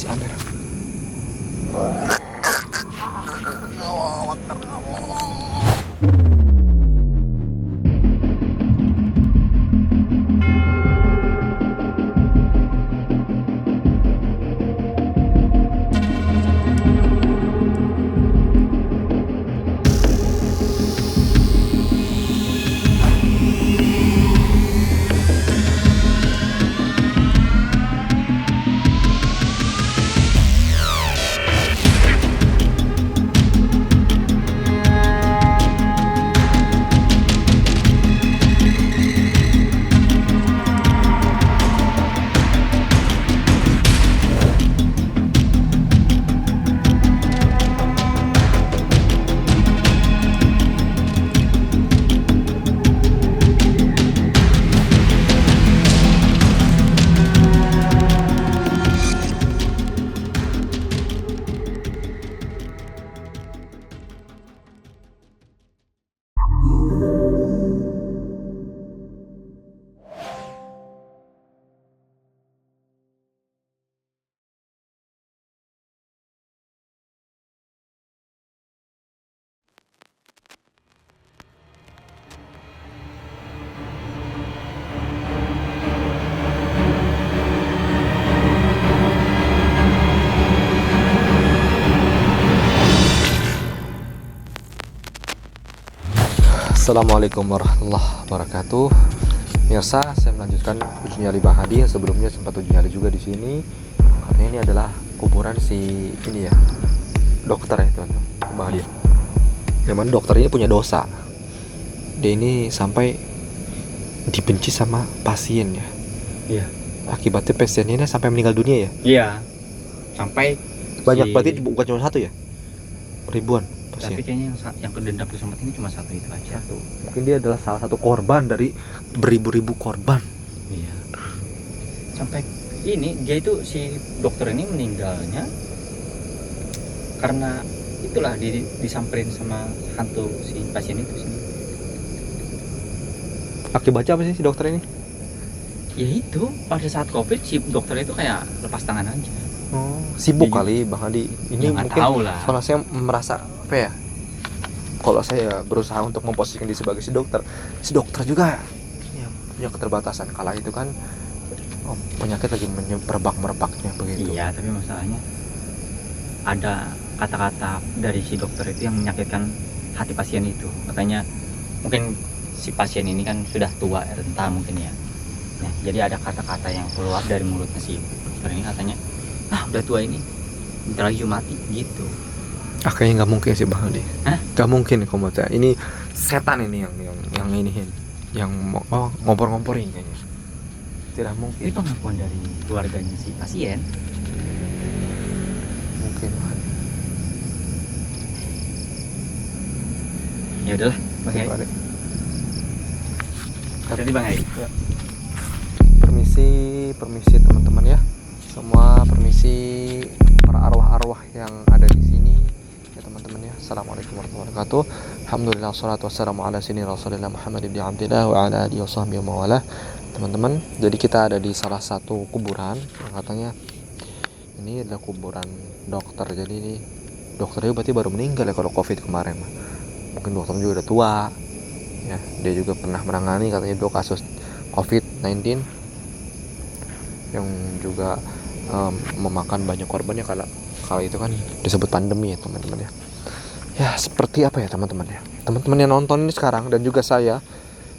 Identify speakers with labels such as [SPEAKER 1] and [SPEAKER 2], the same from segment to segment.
[SPEAKER 1] si Amer. Assalamualaikum warahmatullahi wabarakatuh. Mirsa, saya melanjutkan uji nyali Bang Hadi. Sebelumnya sempat uji nyali juga di sini. Karena ini adalah kuburan si ini ya, dokter ya teman-teman, Bang Hadi. Memang dokter ini punya dosa. Dia ini sampai dibenci sama pasien ya.
[SPEAKER 2] Iya.
[SPEAKER 1] Akibatnya pasien ini sampai meninggal dunia ya.
[SPEAKER 2] Iya. Sampai
[SPEAKER 1] banyak berarti bukan cuma satu ya? Ribuan.
[SPEAKER 2] Tapi kayaknya yang kedendam ke Sumut ini cuma satu itu aja.
[SPEAKER 1] Mungkin dia adalah salah satu korban dari beribu-ribu korban.
[SPEAKER 2] Iya. Sampai ini dia itu si dokter ini meninggalnya karena itulah disamperin sama hantu si pasien itu sini.
[SPEAKER 1] Akibatnya apa sih si dokter ini?
[SPEAKER 2] Ya itu pada saat COVID si dokter itu kayak lepas tangan aja.
[SPEAKER 1] Oh, sibuk
[SPEAKER 2] Jadi,
[SPEAKER 1] kali Bang Hadi. Ini
[SPEAKER 2] ya
[SPEAKER 1] mungkin
[SPEAKER 2] tahu lah.
[SPEAKER 1] kalau saya merasa apa ya? Kalau saya berusaha untuk memposisikan diri sebagai si dokter juga ya, punya keterbatasan. Kala itu kan penyakit lagi merebaknya begitu.
[SPEAKER 2] Iya, tapi masalahnya ada kata-kata dari si dokter itu yang menyakitkan hati pasien itu. Katanya mungkin si pasien ini kan sudah tua, renta mungkin ya. Nah, jadi ada kata-kata yang keluar dari mulutnya si dokter ini katanya, udah tua ini bentar lagi mati gitu.
[SPEAKER 1] Kayaknya nggak mungkin sih Bang Hadi. Nggak mungkin komputer. Ini setan ini yang iniin, yang ngompor-ngomporin kayaknya. Tidak mungkin.
[SPEAKER 2] Ini pengakuan dari keluarganya si pasien.
[SPEAKER 1] Mungkin.
[SPEAKER 2] Ya udahlah, Bang Hadi. Jadi Bang Hadi.
[SPEAKER 1] Ya. Permisi teman-teman ya. Semua permisi para arwah-arwah yang ada di sini ya teman-teman ya. Assalamualaikum warahmatullahi wabarakatuh. Alhamdulillah wassalatu wassalamu ala sayyidina Rasulillah Muhammad ibn Abdillah wa ala alihi washabbihi wa wala. Teman-teman, jadi kita ada di salah satu kuburan yang katanya ini adalah kuburan dokter. Jadi ini dokternya berarti baru meninggal ya kalau COVID kemarin. Mungkin dokter juga udah tua. Ya, dia juga pernah menangani katanya 2 kasus COVID-19 yang juga memakan banyak korbannya kala itu kan disebut pandemi ya teman-teman ya. Ya seperti apa ya teman-teman ya. Teman-teman yang nonton ini sekarang dan juga saya,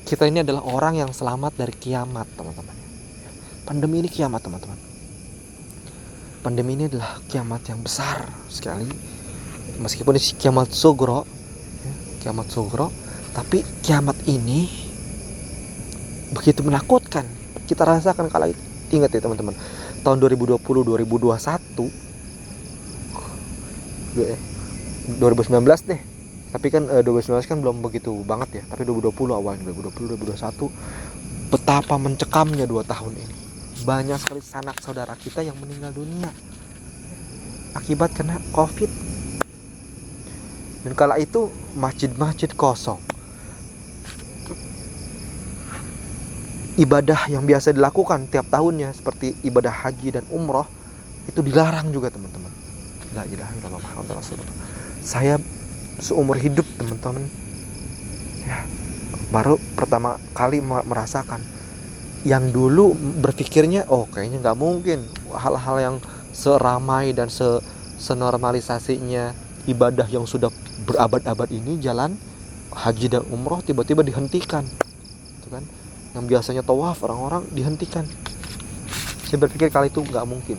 [SPEAKER 1] kita ini adalah orang yang selamat dari kiamat teman-teman. Pandemi ini kiamat teman-teman. Pandemi ini adalah kiamat yang besar sekali. Meskipun ini kiamat sugro, ya, kiamat sugro, tapi kiamat ini begitu menakutkan. Kita rasakan kala itu. Ingat ya teman-teman, tahun 2020, 2021, 2019 deh. Tapi kan 2019 kan belum begitu banget ya. Tapi 2020 awalnya, 2020, 2021, betapa mencekamnya 2 tahun ini. Banyak sekali sanak saudara kita yang meninggal dunia akibat kena COVID. Dan kala itu masjid-masjid kosong. Ibadah yang biasa dilakukan tiap tahunnya seperti ibadah haji dan umroh itu dilarang juga teman-teman. La ilaha illallah Muhammadur Rasulullah. Saya seumur hidup teman-teman ya, baru pertama kali merasakan. Yang dulu berpikirnya kayaknya nggak mungkin hal-hal yang seramai dan senormalisasinya ibadah yang sudah berabad-abad ini, jalan haji dan umroh tiba-tiba dihentikan, gitu kan? Yang biasanya tawaf orang-orang dihentikan. Saya berpikir kali itu nggak mungkin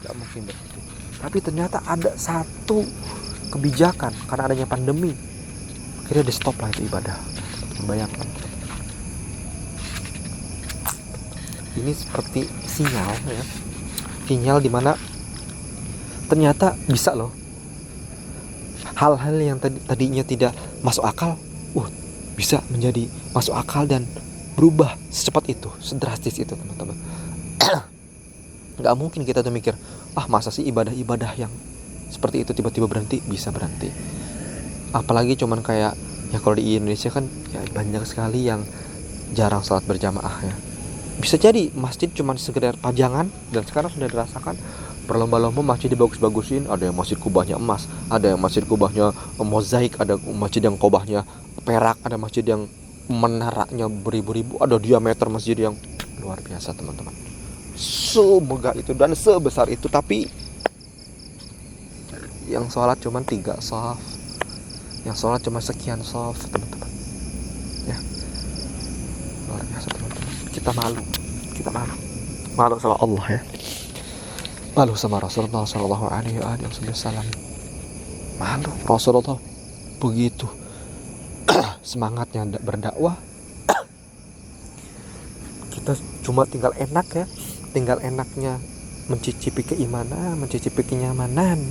[SPEAKER 1] berhenti. Tapi ternyata ada satu kebijakan karena adanya pandemi, akhirnya di stop lah itu ibadah. Bayangkan, ini seperti sinyal dimana ternyata bisa loh hal-hal yang tadinya tidak masuk akal, bisa menjadi masuk akal dan berubah secepat itu, sedrastis itu teman-teman. Nggak mungkin kita tuh mikir, masa sih ibadah-ibadah yang seperti itu tiba-tiba berhenti, bisa berhenti. Apalagi cuman kayak ya kalau di Indonesia kan ya banyak sekali yang jarang sholat berjamaah ya. Bisa jadi masjid cuman sekedar pajangan, dan sekarang sudah dirasakan berlomba-lomba masjid dibagus-bagusin. Ada yang masjid kubahnya emas, ada yang masjid kubahnya mozaik, ada masjid yang kubahnya perak, ada masjid yang menaranya beribu-ribu, ada diameter masjid yang luar biasa teman-teman. Semegah itu dan sebesar itu, tapi yang sholat cuma 3 shaf, yang sholat cuma sekian shaf teman-teman ya. Luar biasa teman-teman. Kita malu sama Allah ya, malu sama Rasulullah Shallallahu Alaihi Wasallam. Malu Rasulullah begitu semangatnya berdakwah, kita cuma tinggal enaknya mencicipi keimanan, mencicipi kenyamanan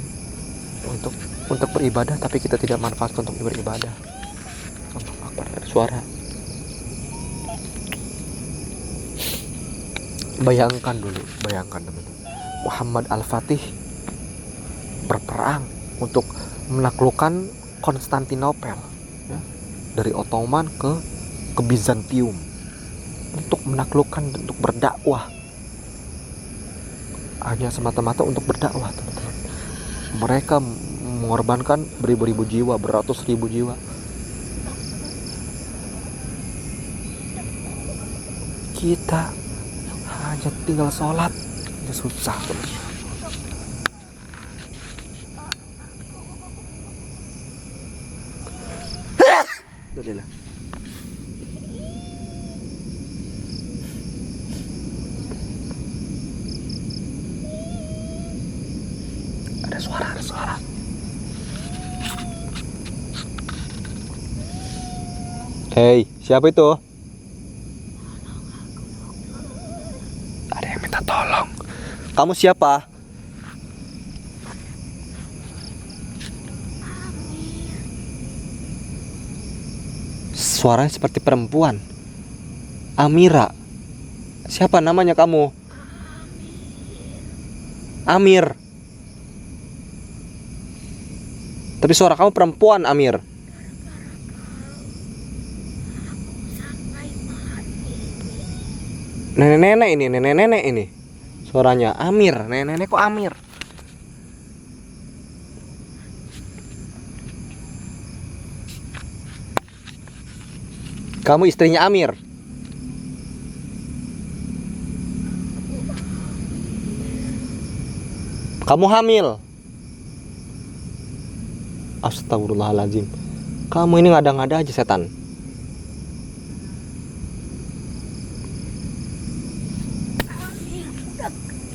[SPEAKER 1] untuk beribadah, tapi kita tidak manfaatkan untuk beribadah. Allahu Akbar, ada suara. Bayangkan teman-teman, Muhammad Al-Fatih berperang untuk menaklukkan Konstantinopel ya, dari Ottoman ke Bizantium, untuk menaklukkan, untuk berdakwah, hanya semata-mata untuk berdakwah teman-teman. Mereka mengorbankan beribu-ribu jiwa, beratus ribu jiwa. Kita hanya tinggal sholat aja susah teman-teman. Alhamdulillah. Ada suara. Hei, siapa itu? Ada yang minta tolong. Kamu siapa? Suaranya seperti perempuan. Amira. Siapa namanya kamu? Amir. Tapi suara kamu perempuan, Amir. Nenek-nenek ini. Suaranya Amir. Nenek-nenek kok Amir? Kamu istrinya Amir? Kamu hamil? Astagfirullahaladzim. Kamu ini ngada-ngada aja setan.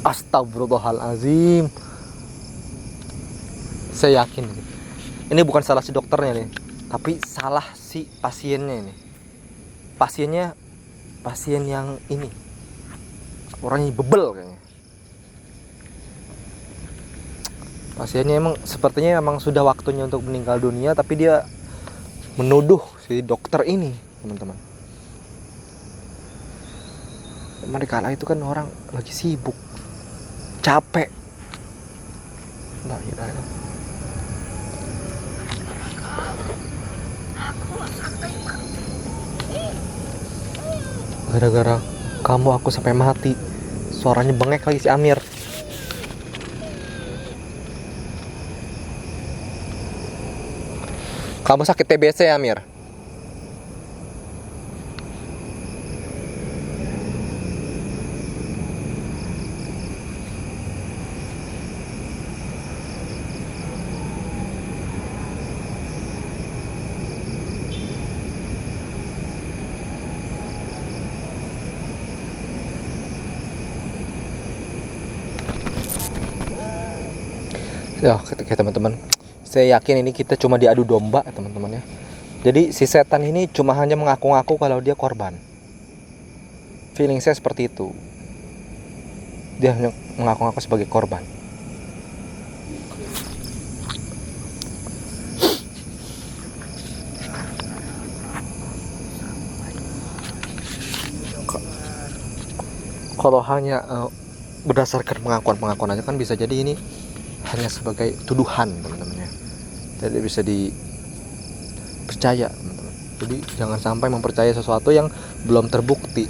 [SPEAKER 1] Astagfirullahaladzim. Saya yakin ini bukan salah si dokternya nih, tapi salah si pasiennya ini. Pasien yang ini orangnya bebel kayaknya. Pasiennya sepertinya sudah waktunya untuk meninggal dunia, tapi dia menuduh si dokter ini, teman-teman. Mereka itu kan orang lagi sibuk, capek. Nah, gara-gara kamu aku sampai mati. Suaranya bengek lagi si Amir. Kamu sakit TBC ya, Mir? Ya, oke teman-teman. Saya yakin ini kita cuma diadu domba, teman-teman ya. Jadi si setan ini cuma hanya mengaku-ngaku kalau dia korban. Feeling saya seperti itu. Dia hanya mengaku-ngaku sebagai korban. Kalau hanya berdasarkan pengakuan-pengakuan aja kan bisa jadi ini hanya sebagai tuduhan, teman-teman ya. Tidak bisa dipercaya, teman-teman. Jadi jangan sampai mempercayai sesuatu yang belum terbukti.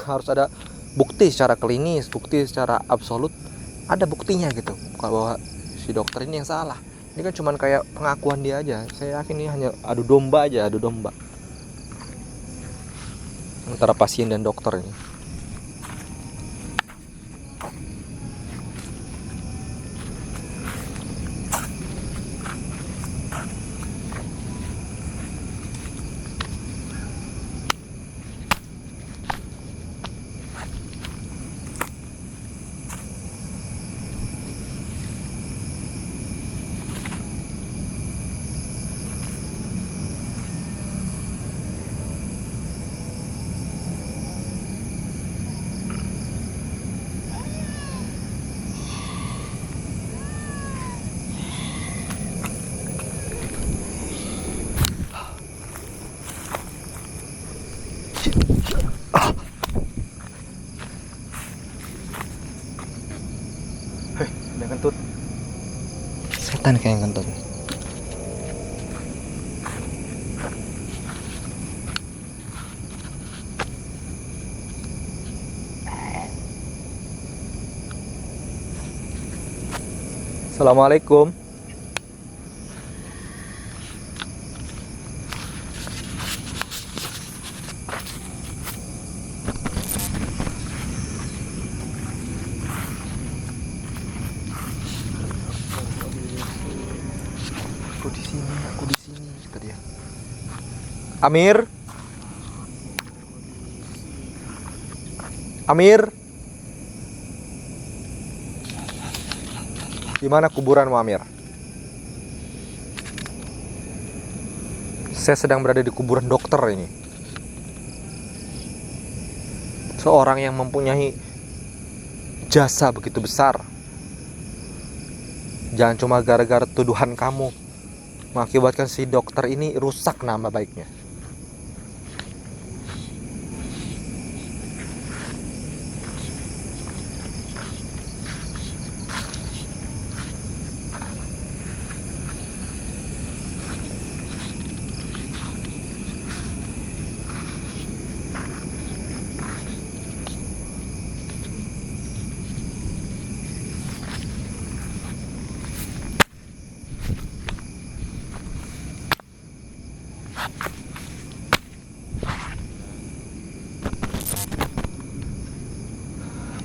[SPEAKER 1] Harus ada bukti secara klinis, bukti secara absolut, ada buktinya gitu bahwa si dokter ini yang salah. Ini kan cuman kayak pengakuan dia aja. Saya yakin ini hanya adu domba aja, adu domba antara pasien dan dokter ini. Hei, ada kentut. Setan kayak yang kentut. Assalamualaikum. Aku di sini kata dia. Amir. Amir. Di mana kuburanmu, Amir? Saya sedang berada di kuburan dokter ini. Seorang yang mempunyai jasa begitu besar. Jangan cuma gara-gara tuduhan kamu mengakibatkan si dokter ini rusak nama baiknya.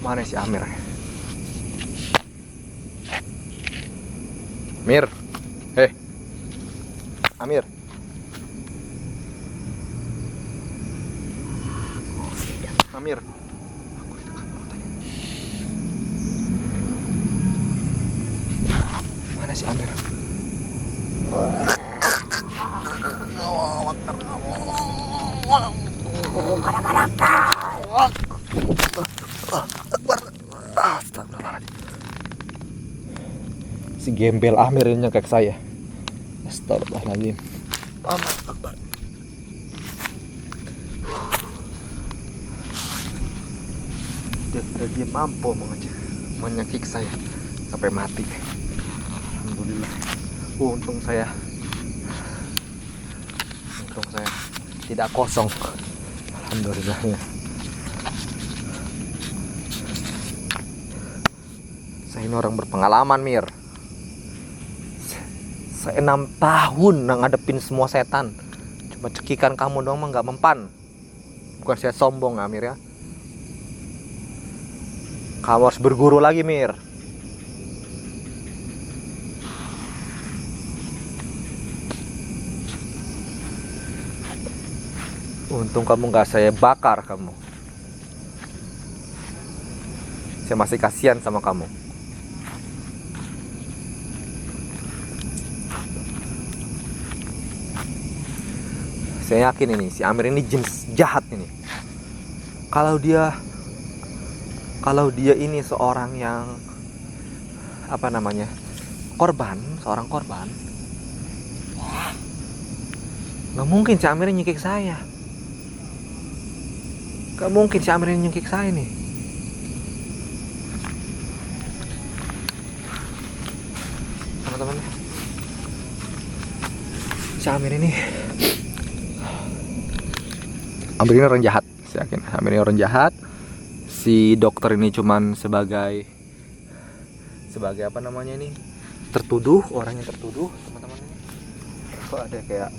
[SPEAKER 1] Mana si Amir? Amir. Hei. Amir. Amir. Mana si Amir? Si gembel Amir ini nyekek saya. Astagfirullahaladzim. Allahu Akbar. Dia mampu menyekik saya sampai mati. Alhamdulillah. Untung saya tidak kosong. Alhamdulillah ya. Saya ini orang berpengalaman, Mir. Saya 6 tahun ngadepin semua setan. Cuma cekikan kamu doang mah nggak mempan. Bukan saya sombong Amir ya. Kamu harus berguru lagi Mir. Untung kamu nggak saya bakar kamu. Saya masih kasihan sama kamu. Saya yakin ini si Amir ini jin jahat ini. Kalau dia ini seorang yang korban, seorang korban, nggak mungkin si Amir nyekik saya. Nggak mungkin si Amir nyekik saya nih. Teman-teman, si Amir ini orang jahat, saya yakin Amir ini orang jahat. Si dokter ini cuman sebagai tertuduh, orang yang tertuduh, teman-teman. Kok ada kayak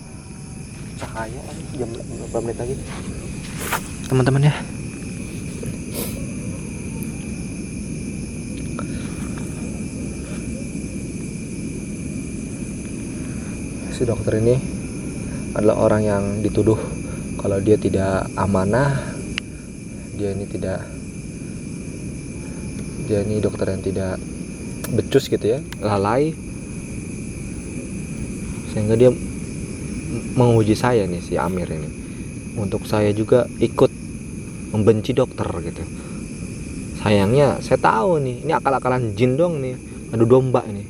[SPEAKER 1] cahaya jam berapa menit lagi, teman-teman ya. Si dokter ini adalah orang yang dituduh kalau dia tidak amanah, dia ini dokter yang tidak becus gitu ya, lalai, sehingga dia menguji saya nih si Amir ini. Untuk saya juga ikut membenci dokter gitu. Sayangnya saya tahu nih, ini akal-akalan jin dong nih, adu domba ini.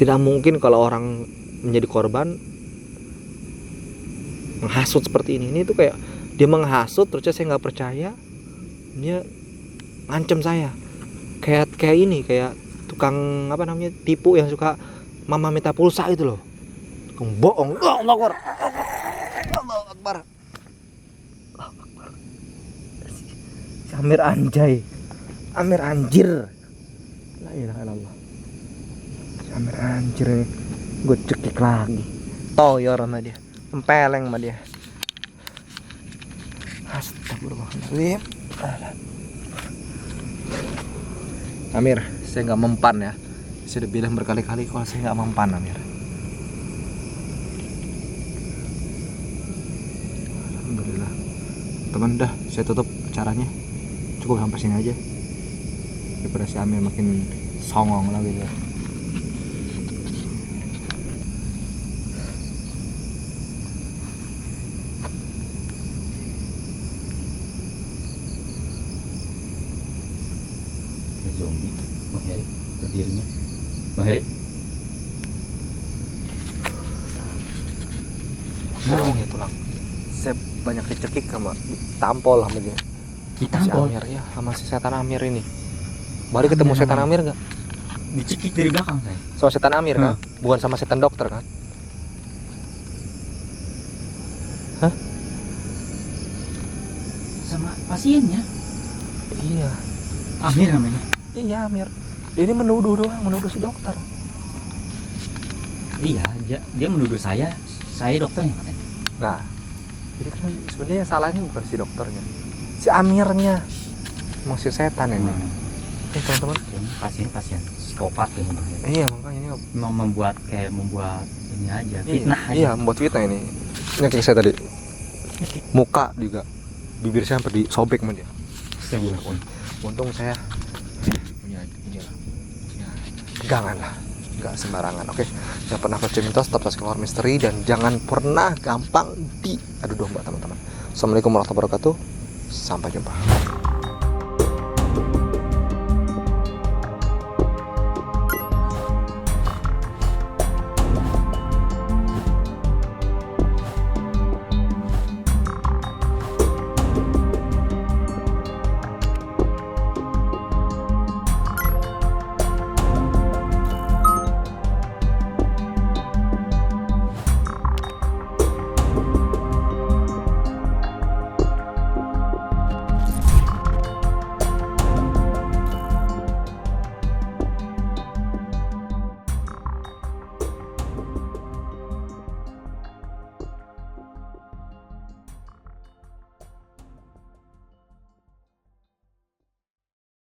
[SPEAKER 1] Tidak mungkin kalau orang menjadi korban menghasut seperti ini. Ini tuh kayak dia menghasut terus saya nggak percaya, dia ngancem saya kayak tukang tipu yang suka mama minta pulsa itu loh, tukang bohong. Allah Akbar. Amir anjay, Amir anjir, la ilaha illallah. Amir anjir, gue cekik lagi toyor sama dia, tempeleng sama dia. Astagfirullahaladzim. Amir, saya nggak mempan ya. Saya udah bilang berkali-kali kalau saya nggak mempan, Amir. Alhamdulillah. Teman, dah saya tutup acaranya. Cukup sampai sini aja. Daripada si Amir makin songong lagi ya.
[SPEAKER 2] Zombie, Mahir, berdirinya, Mahir.
[SPEAKER 1] Bohong ya tulang. Saya banyak dicekik sama tampol sama dia.
[SPEAKER 2] Ditampol?
[SPEAKER 1] Si Amir ya, sama si setan Amir ini. Mari ketemu setan Amir nggak?
[SPEAKER 2] Dicekik dari belakang saya.
[SPEAKER 1] Sama setan Amir kan? Bukan sama setan dokter kan? Hah?
[SPEAKER 2] Sama pasiennya.
[SPEAKER 1] Iya.
[SPEAKER 2] Amir namanya.
[SPEAKER 1] Iya Amir. Ini menuduh doang, menuduh si dokter.
[SPEAKER 2] Iya, dia menuduh saya dokternya katanya.
[SPEAKER 1] Nah, jadi kan sebenarnya salahnya bukan si dokternya, si Amirnya, emang si setan ini. Teman-teman,
[SPEAKER 2] pasien psikopat ini.
[SPEAKER 1] Iya, makanya ini
[SPEAKER 2] membuat ini aja, fitnah aja.
[SPEAKER 1] Iya, membuat fitnah ini. Ini kayak saya tadi, muka juga, bibir saya sampai disobek sama dia. Untung saya punya pegangan lah, nggak sembarangan. Oke, jangan pernah percaya mitos, tetap keluar misteri, dan jangan pernah gampang diadu domba teman-teman. Assalamualaikum warahmatullahi wabarakatuh, sampai jumpa.